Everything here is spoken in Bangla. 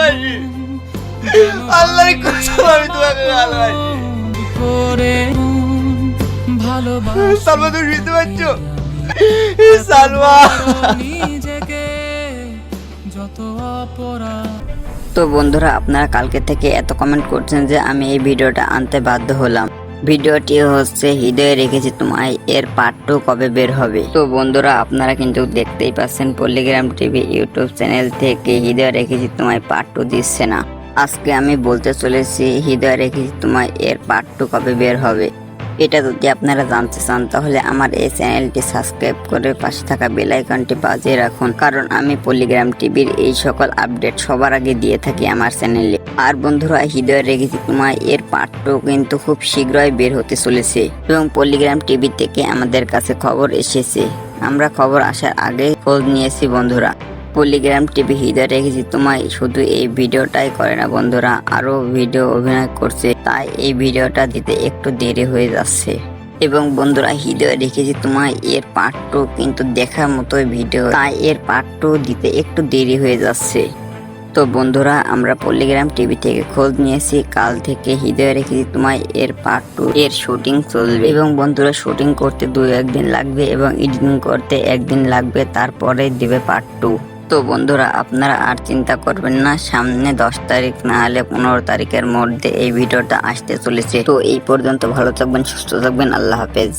ভালোবাসি, আল্লাহর কসম আমি তোমাকে ভালোবাসি। সালমা তুমি শুনতে পাচ্ছ? সালমা তো বন্ধুরা, আপনারা কালকে থেকে এত কমেন্ট করছেন যে আমি এই ভিডিওটা আনতে বাধ্য হলাম। ভিডিওটি হচ্ছে হৃদয়ে রেখেছি তোমায় এর পার্ট 2 কবে বের হবে। তো বন্ধুরা, আপনারা কিন্তু দেখতেই পাচ্ছেন পল্লিগ্রাম টিভি ইউটিউব চ্যানেল থেকে হৃদয়ে রেখেছি তোমায় পার্ট 2 দিচ্ছে না। আজকে আমি বলতে চলেছি হৃদয়ে রেখেছি তোমায় এর পার্ট 2 কবে বের হবে। এটা যদি আপনারা জানতে চান তাহলে আমার এই চ্যানেলটি সাবস্ক্রাইব করে পাশে থাকা বেল আইকনটি বাজিয়ে রাখুন, কারণ আমি পল্লিগ্রাম টিভির এই সকল আপডেট সবার আগে দিয়ে থাকি আমার চ্যানেলে। আর বন্ধুরা, হৃদয়ে রেখেছি তোমায় এর পার্ট 2 কিন্তু খুব শীঘ্রই বের হতে চলেছে এবং পল্লিগ্রাম টিভি থেকে আমাদের কাছে খবর এসেছে। আমরা খবর আসার আগে খোঁজ নিয়েছি বন্ধুরা। পল্লিগ্রাম টিভি হৃদয়ে রেখেছি তোমায় শুধু এই ভিডিওটাই করে না বন্ধুরা, আরো ভিডিও অভিনয় করছে, তাই এই ভিডিওটা দিতে একটু দেরি হয়ে যাচ্ছে। এবং বন্ধুরা, হৃদয়ে রেখেছি তোমায় এর পার্ট 2 কিন্তু দেখার মতো ভিডিও, তাই এর পার্ট 2 দিতে একটু দেরি হয়ে যাচ্ছে। তো বন্ধুরা, আমরা পল্লিগ্রাম টিভি থেকে খোঁজ নিয়েছি, কাল থেকে হৃদয়ে রেখেছি তোমায় এর পার্ট 2 এর শুটিং চলবে এবং বন্ধুরা শুটিং করতে 2-1 দিন লাগবে এবং এডিটিং করতে 1 দিন লাগবে, তারপরে দিবে পার্ট 2। তো বন্ধুরা, আপনারা আর চিন্তা করবেন না, সামনে 10 তারিখ না হলে 15 তারিখের মধ্যে এই ভিডিওটা আসতে চলেছে। তো এই পর্যন্ত ভালো থাকবেন, সুস্থ থাকবেন, আল্লাহ হাফেজ।